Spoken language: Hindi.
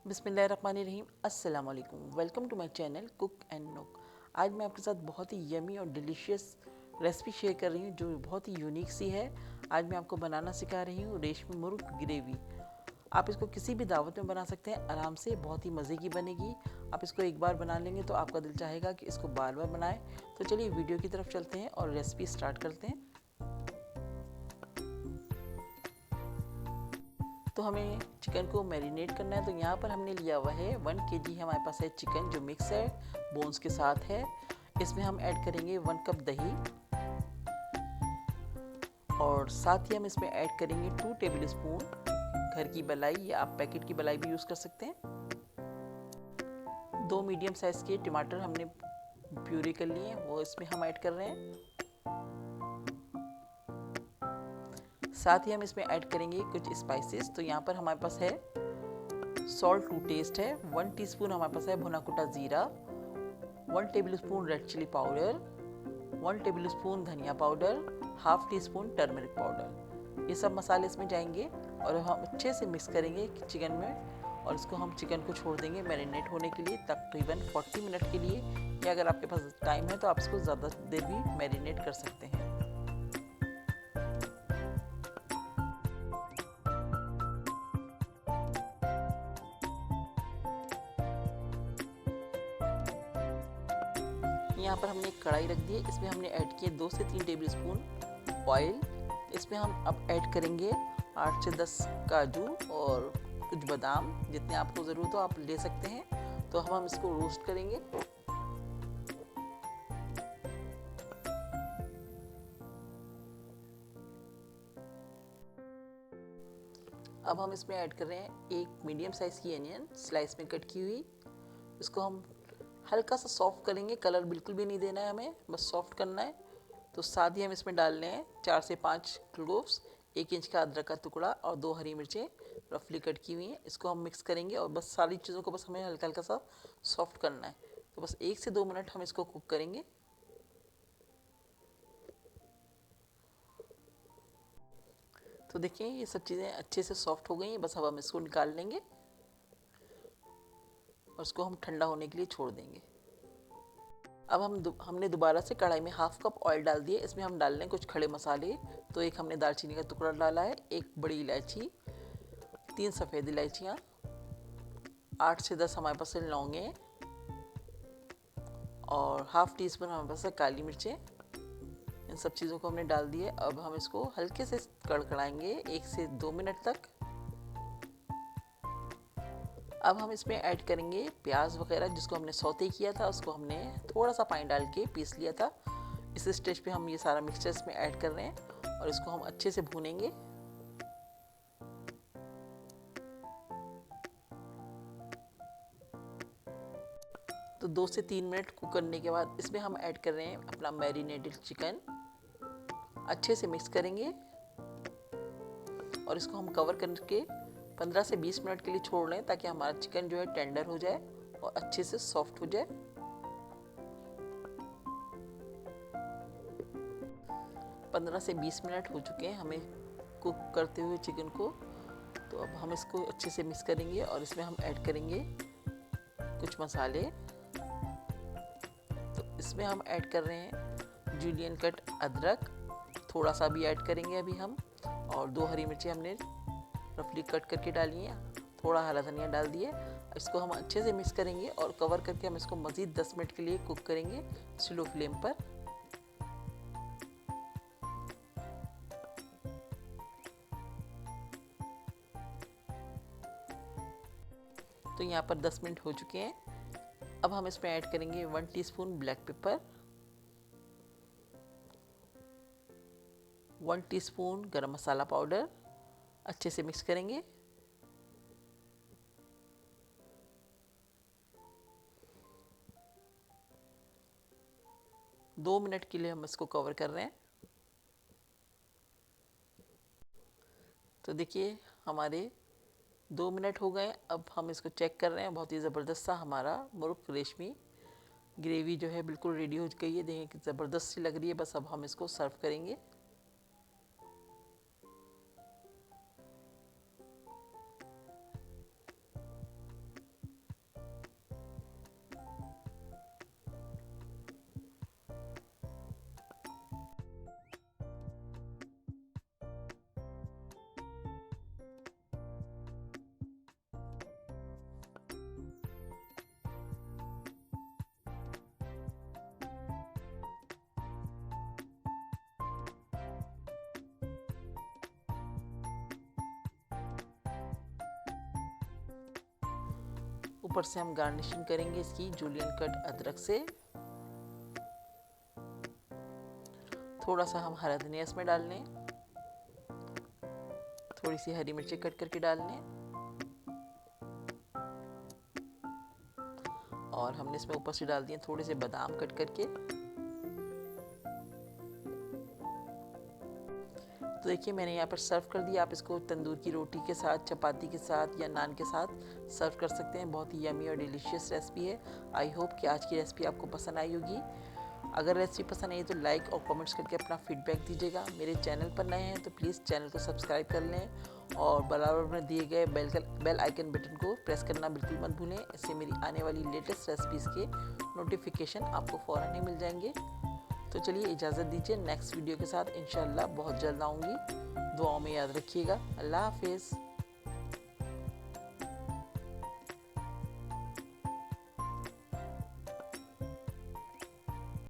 बिस्मिल्लाहिर्रहमानिर्रहीम। अस्सलाम वालेकुम। Welcome to my channel cook and knock. आज मैं आपके साथ बहुत ही यमी और डिलीशियस रेसिपी शेयर कर रही हूँ जो बहुत ही यूनिक सी है। आज मैं आपको बनाना सिखा रही हूँ रेशमी मुर्ग ग्रेवी। आप इसको किसी भी दावत में बना सकते हैं आराम से, बहुत ही मज़े की बनेगी। आप इसको एक बार बना लेंगे तो आपका दिल चाहेगा कि इसको बार बार बनाएं। तो चलिए वीडियो की तरफ चलते हैं और रेसिपी स्टार्ट करते हैं। तो हमें चिकन को मैरिनेट करना है। तो यहाँ पर हमने लिया हुआ है 1 kg हमारे पास है चिकन जो मिक्स है, बोन्स के साथ है। इसमें हम ऐड करेंगे 1 कप दही और साथ ही हम इसमें ऐड करेंगे 2 टेबल स्पून घर की मलाई या आप पैकेट की मलाई भी यूज़ कर सकते हैं। 2 मीडियम साइज़ के टमाटर हमने प्यूरी कर लिए हैं, वो इसमें हम ऐड कर रहे हैं। साथ ही हम इसमें ऐड करेंगे कुछ स्पाइसेस। तो यहाँ पर हमारे पास है सॉल्ट टू टेस्ट है, 1 टीस्पून हमारे पास है भुना कुटा ज़ीरा, 1 tablespoon red chilli powder, 1 tablespoon धनिया powder, half teaspoon turmeric powder. ये सब मसाले इसमें जाएंगे और हम अच्छे से मिक्स करेंगे चिकन में और इसको हम चिकन को छोड़ देंगे मैरिनेट होने के लिए तकरीबन 40 मिनट के लिए, या अगर आपके पास टाइम है तो आप इसको ज़्यादा देर भी मैरिनेट कर सकते हैं। यहाँ पर हमने एक कढ़ाई रख दी है, इसमें हमने ऐड किए 2 से 3 टेबल स्पून ऑयल। इसमें हम अब ऐड करेंगे 8 से 10 काजू और कुछ बादाम, जितने आपको ज़रूरत हो आप ले सकते हैं। तो हम इसको रोस्ट करेंगे। अब हम इसमें ऐड कर रहे हैं एक मीडियम साइज़ की अनियन स्लाइस में कट की हुई। इसको हम हल्का सा सॉफ्ट करेंगे, कलर बिल्कुल भी नहीं देना है हमें, बस सॉफ्ट करना है। तो साथ ही हम इसमें डाल रहे हैं 4 से 5 क्लोव्स, 1 इंच का अदरक का टुकड़ा और 2 हरी मिर्चें रफली कट की हुई हैं। इसको हम मिक्स करेंगे और बस सारी चीज़ों को बस हमें हल्का हल्का सा सॉफ्ट करना है। तो बस 1 से 2 मिनट हम इसको कुक करेंगे। तो देखिए ये सब चीज़ें अच्छे से सॉफ्ट हो गई हैं, बस अब हम इसको निकाल लेंगे और इसको हम ठंडा होने के लिए छोड़ देंगे। अब हमने दोबारा से कढ़ाई में हाफ कप ऑयल डाल दिए। इसमें हम डाल रहे हैं कुछ खड़े मसाले। तो एक हमने दालचीनी का टुकड़ा डाला है, एक बड़ी इलायची, 3 सफ़ेद इलायचियाँ, 8 से 10 हमारे पास लौंगे और हाफ टी स्पून हमारे पास काली मिर्चें। इन सब चीज़ों को हमने डाल दिए। अब हम इसको हल्के से कड़कड़ाएंगे 1 से 2 मिनट तक। अब हम इसमें ऐड करेंगे प्याज वगैरह जिसको हमने सौते किया था, उसको हमने थोड़ा सा पानी डाल के पीस लिया था। इस स्टेज पे हम ये सारा मिक्सचर इसमें ऐड कर रहे हैं और इसको हम अच्छे से भूनेंगे। तो 2 से 3 मिनट कुक करने के बाद इसमें हम ऐड कर रहे हैं अपना मैरिनेटेड चिकन। अच्छे से मिक्स करेंगे और इसको हम कवर करके 15 से 20 मिनट के लिए छोड़ लें ताकि हमारा चिकन जो है टेंडर हो जाए और अच्छे से सॉफ्ट हो जाए। 15 से 20 मिनट हो चुके हैं हमें कुक करते हुए चिकन को। तो अब हम इसको अच्छे से मिक्स करेंगे और इसमें हम ऐड करेंगे कुछ मसाले। तो इसमें हम ऐड कर रहे हैं जूलियन कट अदरक, थोड़ा सा भी ऐड करेंगे अभी हम, और 2 हरी मिर्ची हमने रफली कट करके डाली हैं, थोड़ा हरा धनिया डाल दिए। इसको हम अच्छे से मिक्स करेंगे और कवर करके हम इसको मज़ीद 10 मिनट के लिए कुक करेंगे स्लो फ्लेम पर। तो यहाँ पर 10 मिनट हो चुके हैं। अब हम इसमें ऐड करेंगे 1 टीस्पून ब्लैक पेपर, 1 टीस्पून गरम मसाला पाउडर। अच्छे से मिक्स करेंगे। दो मिनट के लिए हम इसको कवर कर रहे हैं। तो देखिए हमारे 2 मिनट हो गए। अब हम इसको चेक कर रहे हैं। बहुत ही ज़बरदस्त सा हमारा मुर्ग रेशमी ग्रेवी जो है बिल्कुल रेडी हो गई है। देखिए ज़बरदस्त सी लग रही है। बस अब हम इसको सर्व करेंगे। ऊपर से हम गार्निशिंग करेंगे इसकी जूलियन कट अदरक से। थोड़ा सा हम हरा धनिया इसमें डाल लें, थोड़ी सी हरी मिर्ची कट करके डाल लें, और हमने इसमें ऊपर से डाल दिए थोड़े से बादाम कट करके। तो देखिए मैंने यहाँ पर सर्व कर दिया। आप इसको तंदूर की रोटी के साथ, चपाती के साथ या नान के साथ सर्व कर सकते हैं। बहुत ही यमी और डिलीशियस रेसिपी है। आई होप कि आज की रेसिपी आपको पसंद आई होगी। अगर रेसिपी पसंद आई तो लाइक और कमेंट्स करके अपना फीडबैक दीजिएगा। मेरे चैनल पर नए हैं तो प्लीज़ चैनल को सब्सक्राइब कर लें और बराबर में दिए गए बेल आइकन बटन को प्रेस करना बिल्कुल मत भूलें। इससे मेरी आने वाली लेटेस्ट रेसिपीज़ के नोटिफिकेशन आपको फ़ौरन ही मिल जाएंगे। तो चलिए इजाज़त दीजिए, नेक्स्ट वीडियो के साथ इंशाल्लाह बहुत जल्द आऊँगी। दुआओं में याद रखिएगा। अल्लाह हाफिज़।